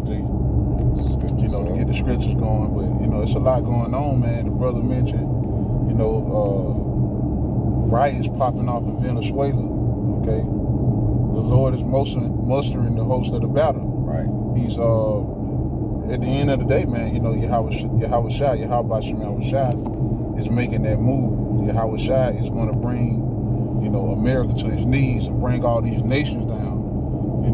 get the scriptures going. But it's a lot going on, man. The brother mentioned, riots popping off in Venezuela. Okay, the Lord is mustering the host of the battle. Right. He's at the end of the day, man. Yahweh Shai is making that move. Yahweh Shai is going to bring, America to its knees and bring all these nations down.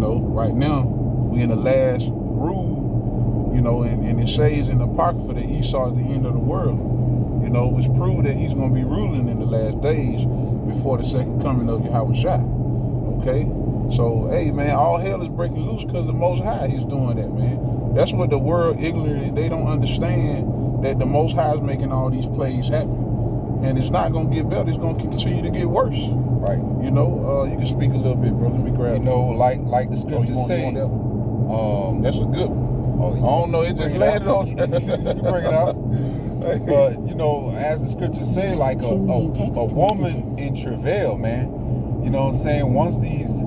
Right now we in the last rule. And it says in the Apocrypha that Esau is the end of the world. It's proved that he's going to be ruling in the last days before the second coming of Yahweh Shai. Okay? So, hey, man, all hell is breaking loose because the Most High is doing that, man. That's what the world ignorantly, they don't understand that the Most High is making all these plays happen. And it's not going to get better. It's going to continue to get worse. Right. You can speak a little bit, bro. Let me grab like the scriptures say. That's a good one. Oh, I don't know, it just landed on. You bring it out. But, as the scriptures say, like a woman in travail, man. Once these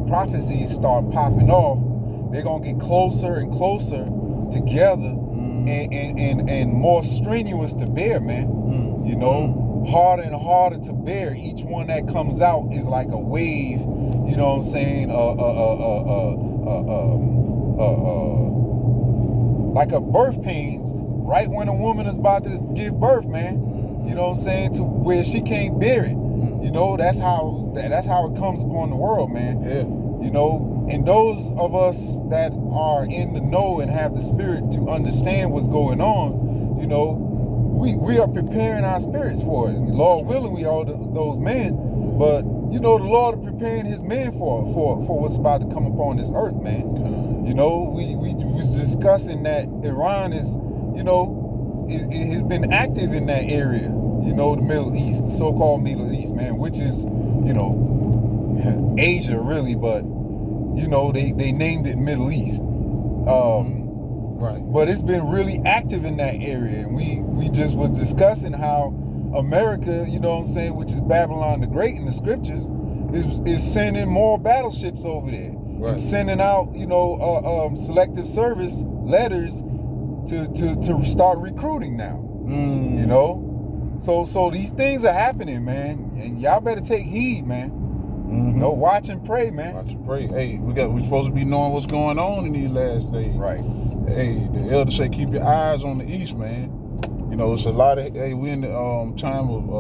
prophecies start popping off, they're going to get closer and closer together and more strenuous to bear, man. Harder and harder to bear. Each one that comes out is like a wave, like a birth pains right when a woman is about to give birth, man. To where she can't bear it. That's how it comes upon the world, man. Yeah. And those of us that are in the know and have the spirit to understand what's going on, we are preparing our spirits for it. Lord willing, we are those men. But the Lord is preparing His men for what's about to come upon this earth, man. We was discussing that Iran is, it has been active in that area. The Middle East, the so-called Middle East, man, which is, Asia really, but they named it Middle East. Right. But it's been really active in that area. And we just was discussing how America, which is Babylon the Great in the scriptures, is sending more battleships over there. Right. And sending out, selective service letters to start recruiting now. So these things are happening, man. And y'all better take heed, man. Watch and pray, man. Watch and pray. Hey, we supposed to be knowing what's going on in these last days. Right. Hey, the elders say keep your eyes on the east, man. It's a lot of, we in the time of,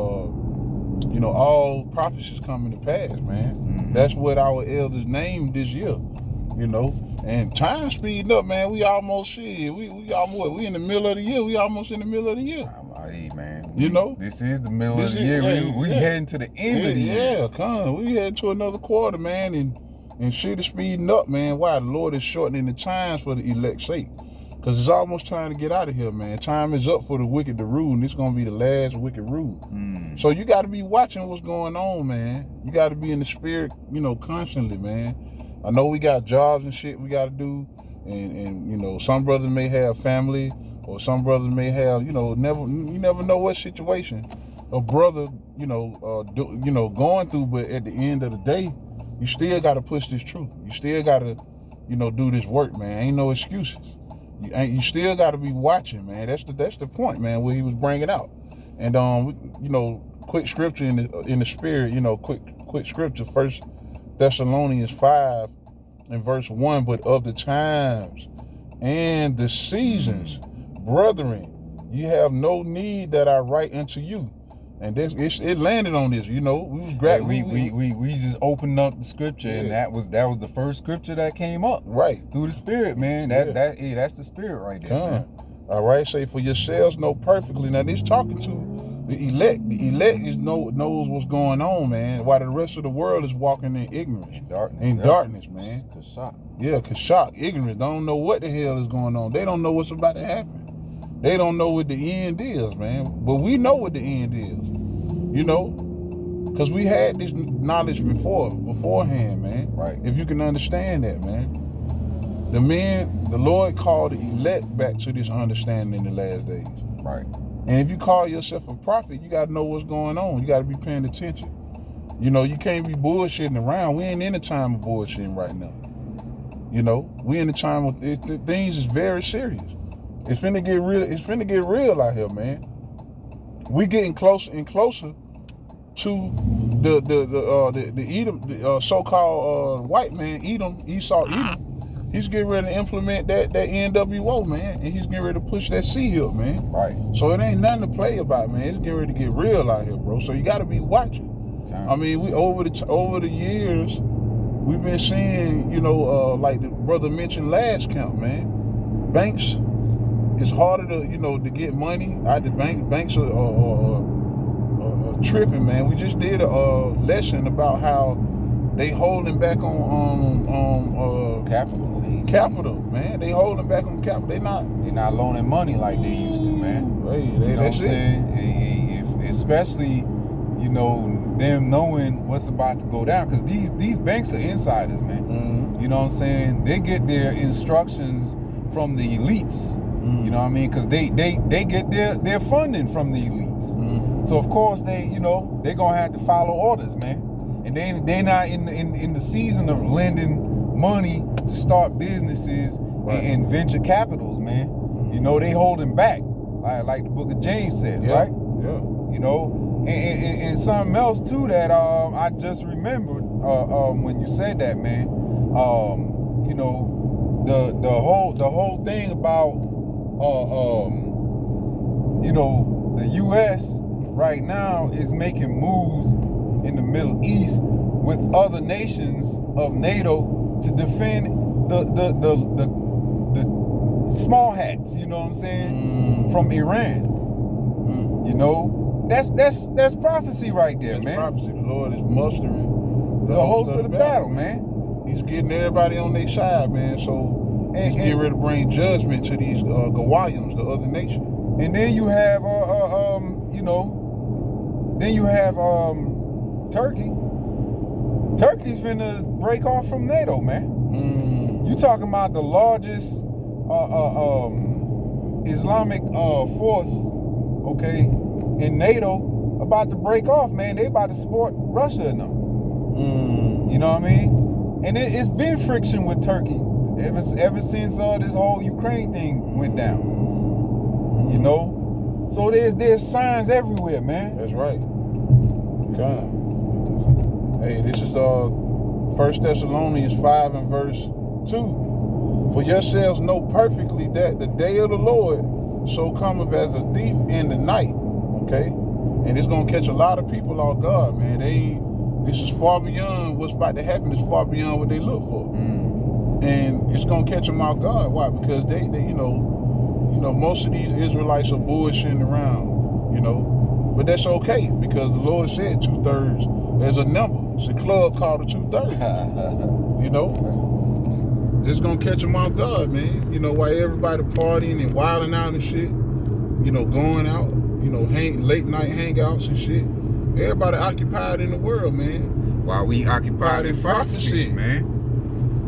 all prophecies coming to pass, man. That's what our elders named this year, And time speeding up, man. We almost we in the middle of the year. We almost in the middle of the year. Hey, man. This is the middle of the year. We heading to the end of the year. Yeah, come. We heading to another quarter, man, and shit is speeding up, man. Why? The Lord is shortening the times for the elect's sake. Because it's almost time to get out of here, man. Time is up for the wicked to rule, and it's going to be the last wicked rule. So you got to be watching what's going on, man. You got to be in the spirit, constantly, man. I know we got jobs and shit we got to do, and some brothers may have family, or some brothers may have, you never know what situation a brother, going through. But at the end of the day, you still got to push this truth. You still got to, do this work, man. Ain't no excuses. You still got to be watching, man. That's the point, man, what he was bringing out. And quick scripture in the spirit, quick scripture, 1 Thessalonians 5 and verse 1. But of the times and the seasons, brethren, you have no need that I write unto you. And it landed on this, we was we just opened up the scripture, and that was the first scripture that came up through the spirit, man. That's the spirit right there, man. All right, say for yourselves know perfectly. Now this talking to the elect. The elect knows what's going on, man. While the rest of the world is walking in ignorance, darkness, man. Kashak, ignorance. Don't know what the hell is going on. They don't know what's about to happen. They don't know what the end is, man. But we know what the end is, because we had this knowledge beforehand, man. Right. If you can understand that, man. The Lord called the elect back to this understanding in the last days. Right. And if you call yourself a prophet, you got to know what's going on. You got to be paying attention. You can't be bullshitting around. We ain't in the time of bullshitting right now. You know, we in the time of things is very serious. It's finna get real. It's finna get real out here, man. We getting closer and closer to the Edom, the so-called white man Esau Edom. He's getting ready to implement that NWO, man, and he's getting ready to push that C-Hip, man. Right. So it ain't nothing to play about, man. It's getting ready to get real out here, bro. So you got to be watching. Okay. I mean, we over the years, we've been seeing, you know, like the brother mentioned last camp, man. Banks, it's harder to, you know, to get money out the bank. Banks are tripping, man. We just did a lesson about how they holding back on capital, man. They holding back on capital. They're not loaning money like they used to, man. Hey, you know that's what I'm saying? Especially, you know, them knowing what's about to go down, because these banks are insiders, man. Mm-hmm. You know what I'm saying? They get their instructions from the elites. Mm-hmm. You know what I mean? Because they get their funding from the elites. Mm-hmm. So of course they're gonna have to follow orders, man. And they're not in the season of lending money to start businesses and venture capitals, man. You know, they holding back, like the book of James said, right? Yeah. You know, and something else too that I just remembered when you said that, man. You know, the whole thing about you know, the U.S. right now is making moves in the Middle East with other nations of NATO to defend the small hats, you know what I'm saying, from Iran. You know, that's prophecy right there, that's man. Prophecy. The Lord is mustering the host of the battle, man. He's getting everybody on their side, man. So he's getting ready to bring judgment to these Gawayans, the other nation. And then you have you know, then you have Turkey. Turkey's finna break off from NATO, man. You talking about the largest Islamic force, okay, in NATO, about to break off, man. They about to support Russia in them. You know what I mean? And it's been friction with Turkey ever since this whole Ukraine thing went down. You know? So there's signs everywhere, man. That's right. God. Hey, this is 1 Thessalonians 5 and verse 2. For yourselves know perfectly that the day of the Lord so cometh as a thief in the night. Okay? And it's gonna catch a lot of people off guard, man. This is far beyond what's about to happen. It's far beyond what they look for. And it's gonna catch them off guard. Why? Because they you know, most of these Israelites are bullshitting around, you know. But that's okay, because the Lord said 2/3 as a number. It's a club called the 2/3. You know? It's gonna catch them off guard, man. You know, while everybody partying and wilding out and shit, you know, going out, you know, late night hangouts and shit. Everybody occupied in the world, man. While we occupied in prophecy, man.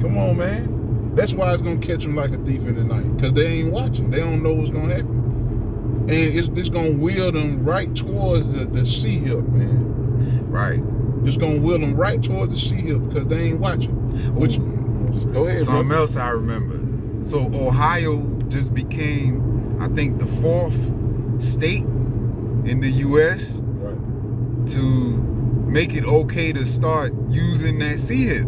Come on, man. That's why it's gonna catch them like a thief in the night, because they ain't watching. They don't know what's gonna happen, and it's gonna wheel them right towards the C-Hip, man. Right. It's gonna wheel them right towards the C-Hip because they ain't watching. Which, go ahead. Something bro. else I remember. So Ohio just became, I think, the 4th state in the U.S. to make it okay to start using that C-Hip.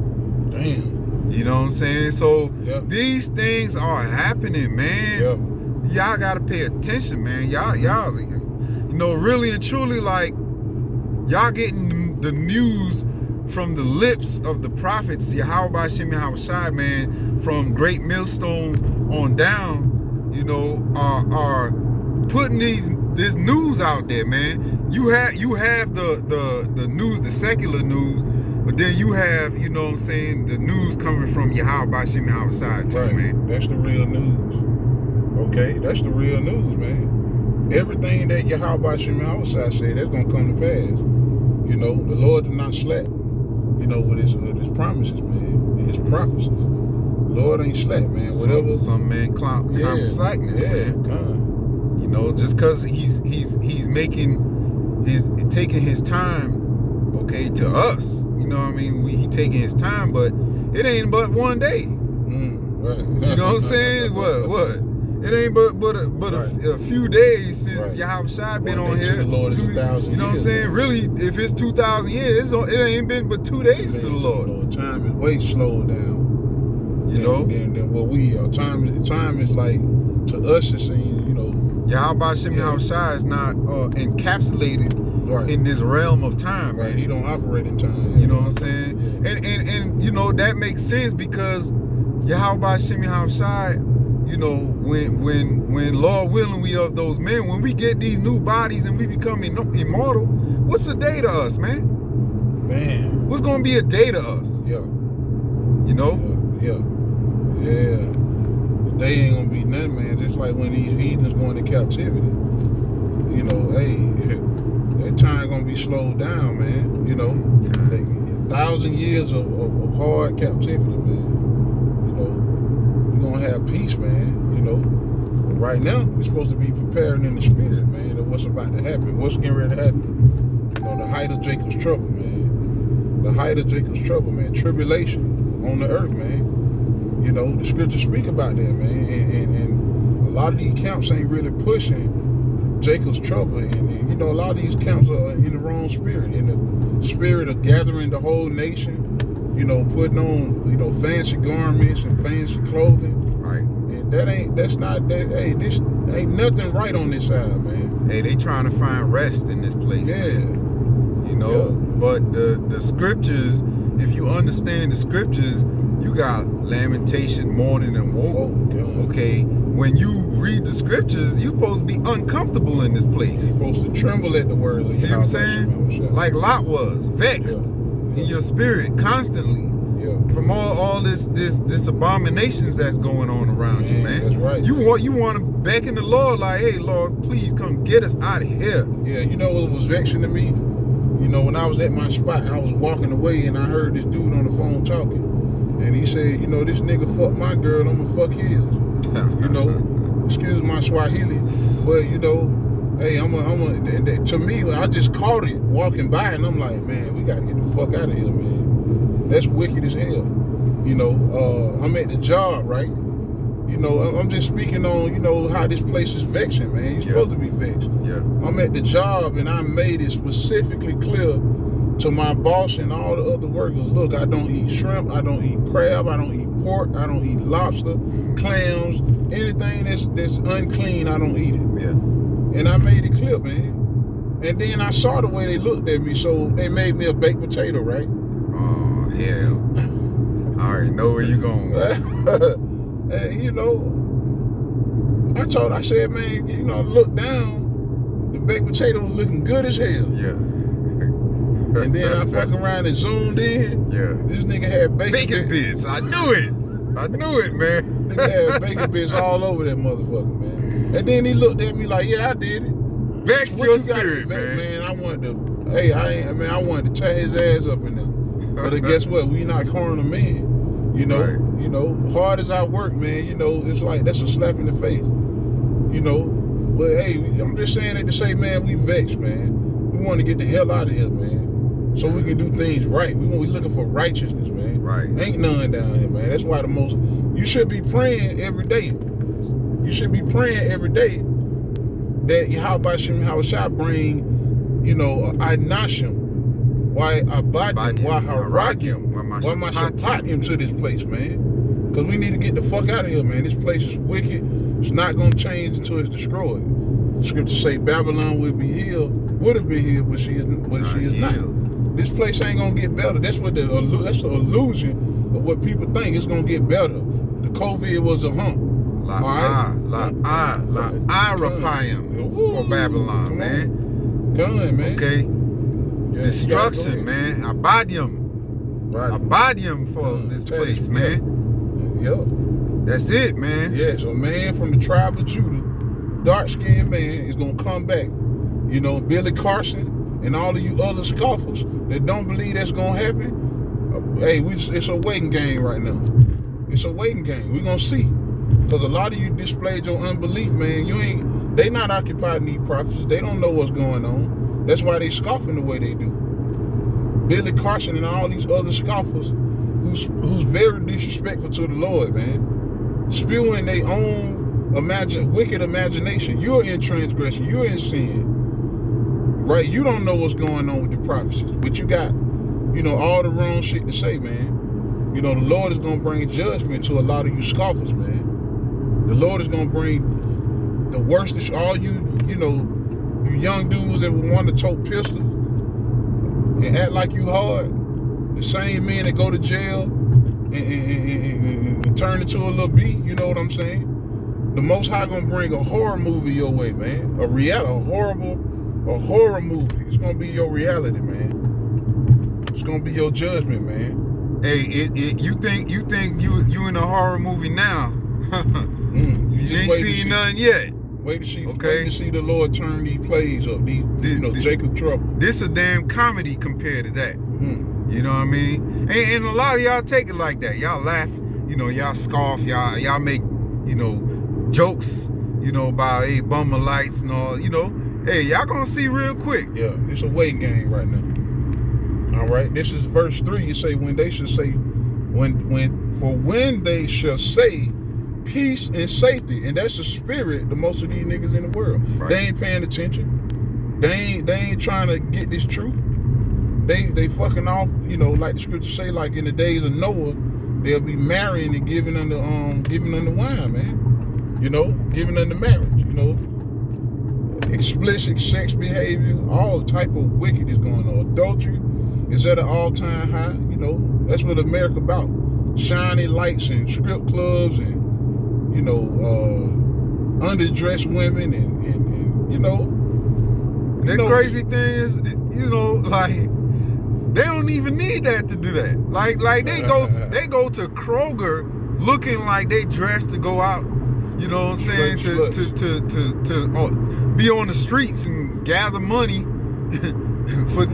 Damn. You know what I'm saying? So these things are happening, man. Y'all gotta pay attention, man. Y'all, you know, really and truly, like, y'all getting the news from the lips of the prophets, Yahweh Shem Yahushai, man, from Great Millstone on down, you know, are putting this news out there, man. You have the news, the secular news, but then you have, you know what I'm saying, the news coming from Yahweh Shem Yahushai too, man. That's the real news. Okay, that's the real news, man. Everything that Yahweh Shem Yahushai said, that's gonna come to pass. You know, the Lord did not slack, you know, with his promises, man, and his prophecies. The Lord ain't slack, man. Whatever. Some man count slackness, man. God. You know, just because he's taking his time, okay, to us. You know what I mean? He taking his time, but it ain't but one day. Right. You know what I'm saying? What? It ain't but a few days since Yahweh Shai been on here. The Lord is 1,000 you know what I'm saying? Really, if it's 2,000 years, it ain't been but 2 days to the Lord. Time is way slowed down. You know? Than what we are. Time is like, to us it seems, you know. Yahweh Shai is not encapsulated in this realm of time. Right. Man. He don't operate in time. You know what I'm saying? Yeah. And you know, that makes sense because Yahweh Shai, you know, when Lord willing we of those men, when we get these new bodies and we become immortal, what's a day to us, man? Man. What's gonna be a day to us? Yeah. You know? Yeah. The day ain't gonna be nothing, man. Just like when these heathens go into captivity. You know, hey, that time gonna be slowed down, man. You know, 1,000 years of hard captivity, man. You know, we're gonna have peace, man. You know, but right now we're supposed to be preparing in the spirit, man, of what's about to happen, what's getting ready to happen. You know, the height of Jacob's trouble, man. The height of Jacob's trouble, man. Tribulation on the earth, man. You know, the scriptures speak about that, man. And a lot of these camps ain't really pushing Jacob's trouble, and you know, a lot of these camps are in the wrong spirit, in the spirit of gathering the whole nation, you know, putting on, you know, fancy garments and fancy clothing. Right. And this ain't nothing right on this side, man. Hey, they trying to find rest in this place, man. You know, but the scriptures, if you understand the scriptures, you got lamentation, mourning, and woe. Okay. When you read the scriptures, you're supposed to be uncomfortable in this place. You're supposed to tremble at the words of See what I'm saying? Like Lot was, vexed in your spirit constantly from all this abominations that's going on around you, man. That's right. You want to beckon the Lord, like, hey, Lord, please come get us out of here. Yeah, you know what was vexing to me? You know, when I was at my spot, I was walking away and I heard this dude on the phone talking. And he said, you know, this nigga fucked my girl, I'ma fuck his. You know, excuse my Swahili, but you know, hey, to me, I just caught it walking by, and I'm like, man, we gotta get the fuck out of here, man. That's wicked as hell. You know, I'm at the job, right? You know, I'm just speaking on, you know, how this place is vexing, man. You're supposed to be vexed. Yeah. I'm at the job, and I made it specifically clear to my boss and all the other workers, look, I don't eat shrimp, I don't eat crab, I don't eat pork, I don't eat lobster, clams, anything that's unclean, I don't eat it. Yeah. And I made it clear, man. And then I saw the way they looked at me, so they made me a baked potato, right? Oh, hell. I already know where you're going. And, you know, I said, man, you know, look down, the baked potato was looking good as hell. Yeah. And then I fuck around and zoomed in. Yeah. This nigga had bacon bits. I knew it, man. Nigga had bacon bits all over that motherfucker, man. And then he looked at me like, yeah, I did it. Vex your spirit, man. I wanted to tie his ass up in there. But guess what? We not cornering men. You know, you know, hard as I work, man, you know, it's like that's a slap in the face. You know. But hey, I'm just saying that to say, man, we vexed, man. We want to get the hell out of here, man. So we can do things right. We looking for righteousness, man. Right. Ain't none down here, man. That's why you should be praying every day. You should be praying every day that Yahweh Shai bring, you know, Anashim, why Abadim, why Harakim, why Mashapatim to this place, man. Because we need to get the fuck out of here, man. This place is wicked. It's not going to change until it's destroyed. The scriptures say Babylon would have been healed, but she is not. This place ain't gonna get better. That's the illusion of what people think. It's gonna get better. The COVID was a hump. For Babylon, man. Gun, man. Okay. Yeah, destruction, man. Abadium for this place, man. Yep. That's it, man. Yeah, so man from the tribe of Judah, dark-skinned man, is gonna come back. You know, Billy Carson and all of you other scoffers that don't believe that's gonna happen, hey, it's a waiting game right now. It's a waiting game. We're gonna see. Because a lot of you displayed your unbelief, man. They not occupying these prophets. They don't know what's going on. That's why they scoffing the way they do. Billy Carson and all these other scoffers who's very disrespectful to the Lord, man. spewing their own wicked imagination. You're in transgression. You're in sin. Right? You don't know what's going on with the prophecies, but you got, all the wrong shit to say, man. The Lord is going to bring judgment to a lot of you scoffers, man. The Lord is going to bring the worst of all you young dudes that would want to tote pistols and act like you hard. The same men that go to jail and turn into a little beat, you know what I'm saying? The Most High gonna bring a horror movie your way, man. A horror movie. It's gonna be your reality, man. It's gonna be your judgment, man. Hey, you think you in a horror movie now? You ain't seen nothing yet. Wait to see. Okay. Wait to see the Lord turn these plays up. Jacob trouble. This a damn comedy compared to that. You know what I mean? And a lot of y'all take it like that. Y'all laugh. Y'all scoff. Y'all make jokes. About bummer lights and all. Hey, y'all gonna see real quick. Yeah, it's a waiting game right now. All right. This is verse 3. You say when they shall say, when they shall say peace and safety, and that's the spirit the most of these niggas in the world. Right. They ain't paying attention. They ain't trying to get this truth. They fucking off, like the scripture say, like in the days of Noah, they'll be marrying and giving under wine, man. Giving under marriage, explicit sex behavior, all type of wickedness going on. Adultery is at an all-time high, that's what America about. Shiny lights and strip clubs and underdressed women and the crazy thing is, like they don't even need that to do that. Like they go to Kroger looking like they dressed to go out. You know what I'm saying? To be on the streets and gather money for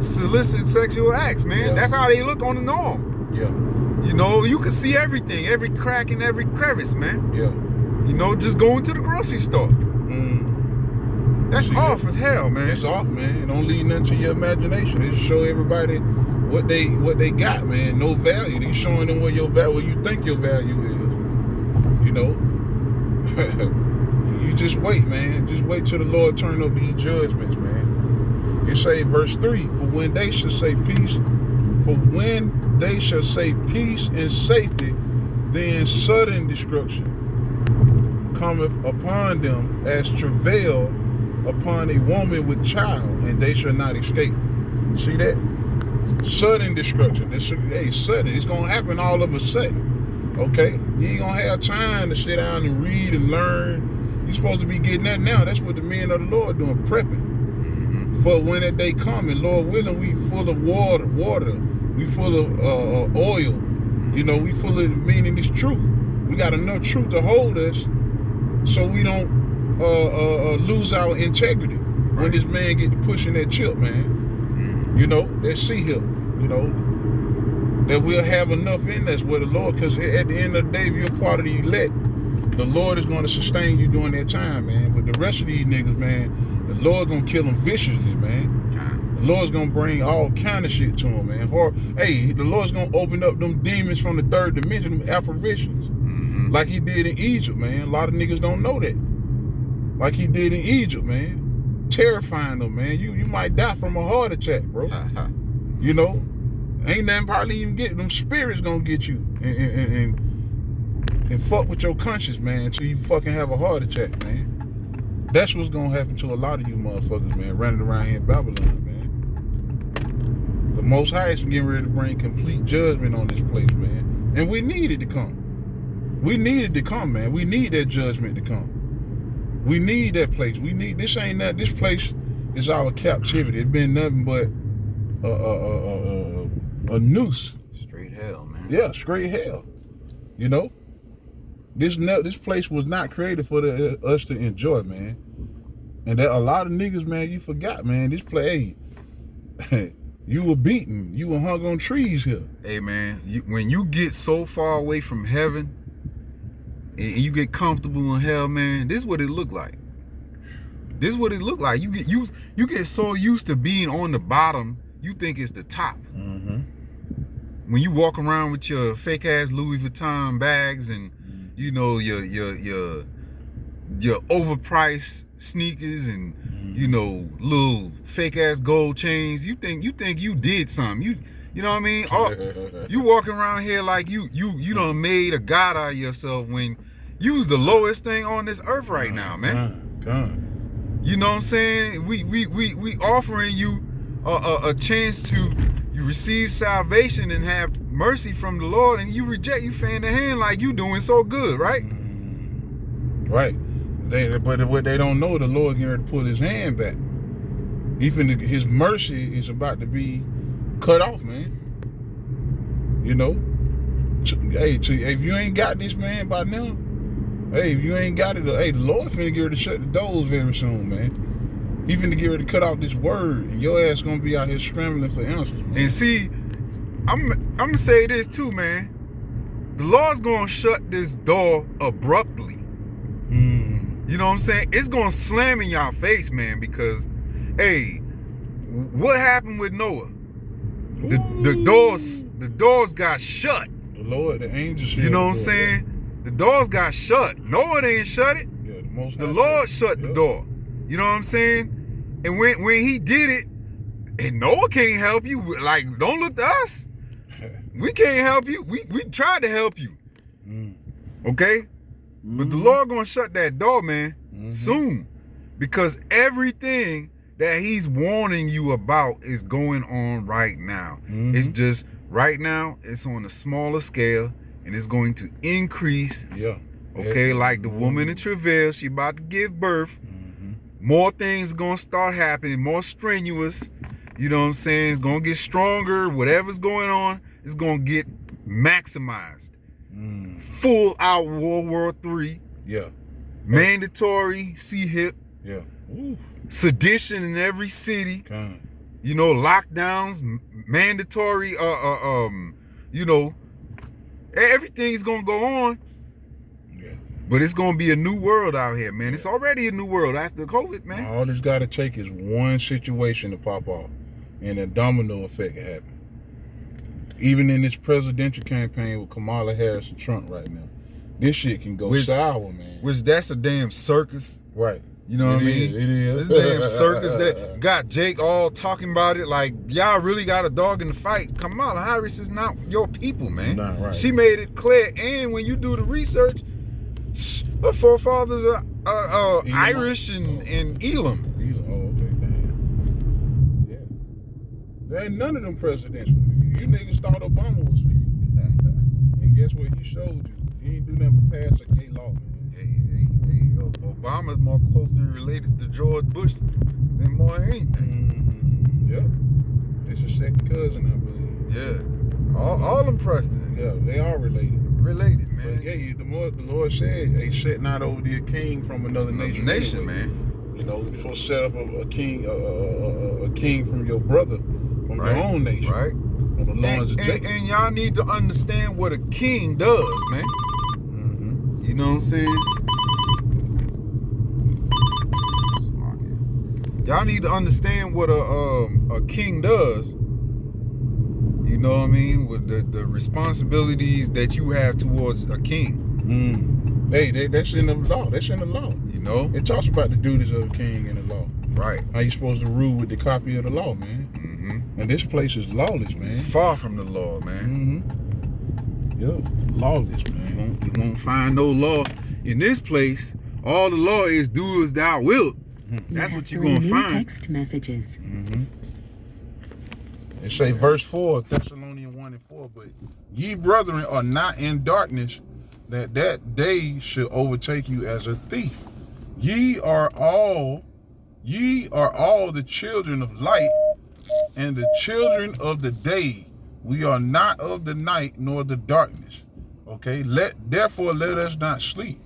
solicit sexual acts, man. Yeah. That's how they look on the norm. Yeah. You can see everything, every crack and every crevice, man. Yeah. Just going to the grocery store. That's off as hell, man. It's off, man. It don't leave nothing to your imagination. It show everybody what they got, man. No value. They showing them what you think your value is. You just wait, man. Just wait till the Lord turn up these judgments, man. You say verse 3, for when they shall say peace and safety, then sudden destruction cometh upon them as travail upon a woman with child, and they shall not escape. See that? Sudden destruction. Sudden. It's gonna happen all of a sudden. Okay? You ain't gonna have time to sit down and read and learn. You're supposed to be getting that now. That's what the men of the Lord doing, prepping. For when that day come, and Lord willing, we full of water. We full of oil. We full of meaning this truth. We got enough truth to hold us so we don't lose our integrity when this man get to pushing that chip, man. That sea hill, that we'll have enough in us with the Lord, because at the end of the day, if you're a part of the elect, the Lord is going to sustain you during that time, man. But the rest of these niggas, man, the Lord going to kill them viciously, man. The Lord's going to bring all kind of shit to them, man. The Lord's going to open up them demons from the third dimension, them apparitions, like he did in Egypt, man. A lot of niggas don't know that. Like he did in Egypt, man. Terrifying them, man. You might die from a heart attack, bro. Ain't nothing probably even get them spirits gonna get you and fuck with your conscience, man, until you fucking have a heart attack, man. That's what's gonna happen to a lot of you motherfuckers, man, running around here in Babylon, man. The Most High is getting ready to bring complete judgment on this place, man. And we need it to come. We need it to come, man. We need that judgment to come. We need that place. This ain't nothing. This place is our captivity. It's been nothing but a noose. Straight hell, man. Yeah, straight hell. This place was not created for us to enjoy, man. And that a lot of niggas, man, you forgot, man. This place, hey, you were beaten. You were hung on trees here. Hey, man, when you get so far away from heaven and you get comfortable in hell, man, this is what it look like. This is what it look like. You get so used to being on the bottom, you think it's the top. When you walk around with your fake ass Louis Vuitton bags and you know, your overpriced sneakers and you know, little fake ass gold chains. You think you did something. You know what I mean? You walking around here like you done made a god out of yourself when you was the lowest thing on this earth right now, man. You know what I'm saying? We offering you a chance to you receive salvation and have mercy from the Lord, and you reject. You fan the hand like you doing so good, right? Right. But what they don't know, the Lord getting ready to pull his hand back. His mercy is about to be cut off, man. You know? Hey, if you ain't got this, man, by now, hey, if you ain't got it, hey, the Lord finna get ready to shut the doors very soon, man. He finna get ready to cut off this word, and your ass gonna be out here scrambling for answers, man. And see, I'm gonna say this too, man. The Lord's gonna shut this door abruptly. You know what I'm saying? It's gonna slam in y'all face, man, because, hey, what happened with Noah? The doors got shut. The Lord, the angels. You know what I'm saying? The doors got shut. Noah didn't shut it. Yeah, the Lord shut the door. You know what I'm saying? And when he did it, and Noah can't help you. Like, don't look to us. We can't help you. We tried to help you. Okay? But the Lord gonna shut that door, man, soon. Because everything that he's warning you about is going on right now. It's just, right now, it's on a smaller scale, and it's going to increase. Yeah. Okay, like the woman in travail, she about to give birth. More things gonna start happening, more strenuous. You know what I'm saying? It's gonna get stronger. Whatever's going on, it's gonna get maximized. Full out World War III. Yeah. Mandatory CHIP. Yeah. Sedition in every city. You know, lockdowns, mandatory, you know, everything's gonna go on. Yeah. But it's gonna be a new world out here, man. It's already a new world after COVID, man. All it's gotta take is one situation to pop off, and a domino effect happen. Even in this presidential campaign with Kamala Harris and Trump right now, this shit can go sour, man. Which that's a damn circus. Right. You know what I mean? It is. This damn circus that got Jake all talking about it like, y'all really got a dog in the fight. Kamala Harris is not your people, man. Nah, right. She made it clear. And when you do the research, her forefathers are Irish and Elam. Oh, okay, damn. Yeah. There ain't none of them presidential. You niggas thought Obama was for you. And guess what? He showed you. He ain't do nothing but pass a gay law, man. Obama's more closely related to George Bush than more than anything. Yeah. It's a second cousin, I believe. Yeah. All them presidents. Yeah, they are related. Related, man. But yeah, the Lord said, hey, set not over thee a king from another nation. Man. You know, you're supposed to set up a king from your brother, from your own nation. Right. On the lawns of Jacob. And y'all need to understand what a king does, man. You know what I'm saying? Y'all need to understand what a king does. You know what I mean? With the responsibilities that you have towards a king. Hey, that's in the law. That's in the law. You know? It talks about the duties of a king in the law. Right. How you supposed to rule with the copy of the law, man. And this place is lawless, man. Far from the law, man. Yeah, lawless, man. You won't find no law in this place. All the law is do as thou wilt. That's what you're gonna find. Text messages. It say verse 4, Thessalonians 1:4, but ye brethren are not in darkness, that day should overtake you as a thief. Ye are all the children of light and the children of the day. We are not of the night nor the darkness. Okay, therefore let us not sleep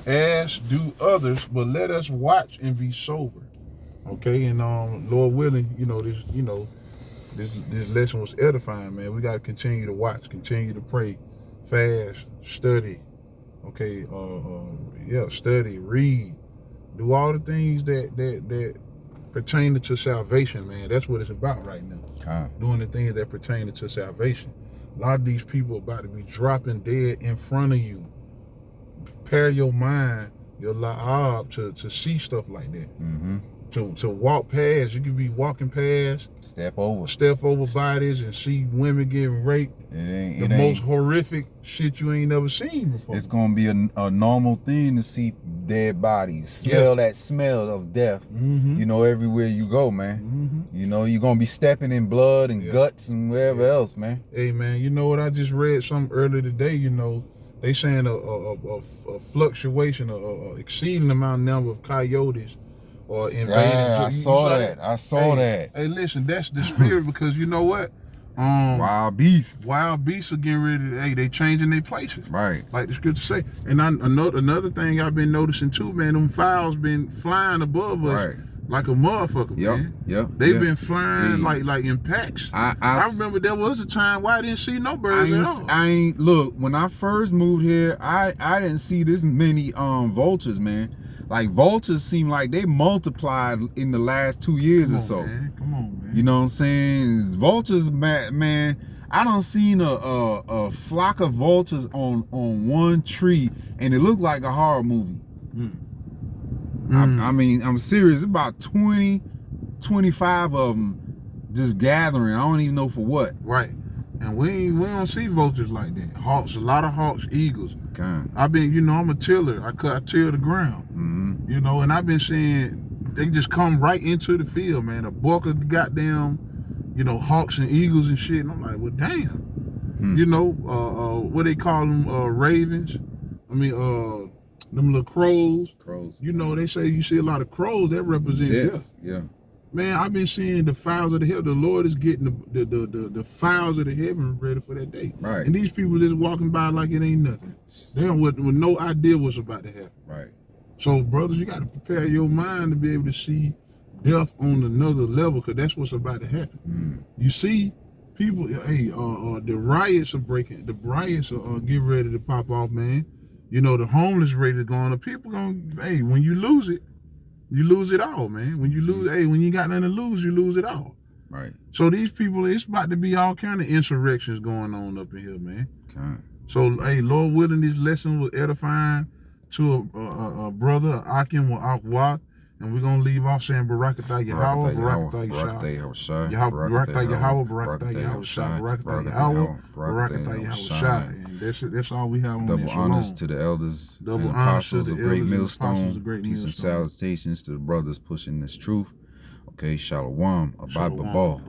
as do others, but let us watch and be sober. Okay, and Lord willing, this lesson was edifying, man. We gotta continue to watch, continue to pray, fast, study. Okay, study, read, do all the things that pertain to salvation, man. That's what it's about right now. Doing the things that pertain to salvation. A lot of these people are about to be dropping dead in front of you. prepare your mind, your la'ab, to see stuff like that. Mm-hmm. To walk past, you could be walking past, Step over bodies and see women getting raped. The most horrific shit you ain't never seen before. It's gonna be a normal thing to see dead bodies, smell that smell of death. You know, everywhere you go, man. You know, you're gonna be stepping in blood and guts and wherever else, man. Hey, man, you know what? I just read something earlier today. You know, they saying a fluctuation, a exceeding amount number of coyotes. Or invading. Yeah, I saw that. Hey, listen, that's the spirit because you know what? Wild beasts. Wild beasts are getting ready to, hey, they changing their places. Right. Like the scripture say. And another thing I've been noticing too, man, them fowls been flying above us like a motherfucker, man. They've been flying like in packs. I remember there was a time where I didn't see no birds at all. Look, when I first moved here, I didn't see this many vultures, man. Like vultures seem like they multiplied in the last 2 years or so. Come on, man. You know what I'm saying? Vultures, man. I done seen a flock of vultures on one tree, and it looked like a horror movie. I mean, I'm serious. About 20, 25 of them just gathering. I don't even know for what. Right. And we don't see vultures like that. Hawks, a lot of hawks, eagles. I've been, you know, I'm a tiller. I till the ground. You know, and I've been seeing they just come right into the field, man. A bulk of goddamn, you know, hawks and eagles and shit. And I'm like, well, damn. You know, what they call them, ravens. I mean, them little crows. You know, they say you see a lot of crows that represent death. Yeah. Man, I've been seeing the fowls of the heaven. The Lord is getting the fowls of the heaven ready for that day. Right. And these people just walking by like it ain't nothing. They don't with no idea what's about to happen. Right. So, brothers, you got to prepare your mind to be able to see death on another level, because that's what's about to happen. You see, people, hey, the riots are breaking. The riots are getting ready to pop off, man. You know, the homeless rate is going up. People hey, when you lose it, you lose it all, man. When you lose, hey, when you got nothing to lose, you lose it all. Right. So these people, it's about to be all kind of insurrections going on up in here, man. So, hey, Lord willing, this lesson was edifying to a brother, Akim wa Akwat, and we're going to leave off saying Barakatah Yahweh, Barakatah Yahweh, Barakatah Yahweh, Barakatah Yahweh, Barakatah Yahweh. And that's all we have on Double honors to the elders and apostles of Great Millstone. Peace and salutations to the brothers pushing this truth. Okay, Shalom. Abba Ball.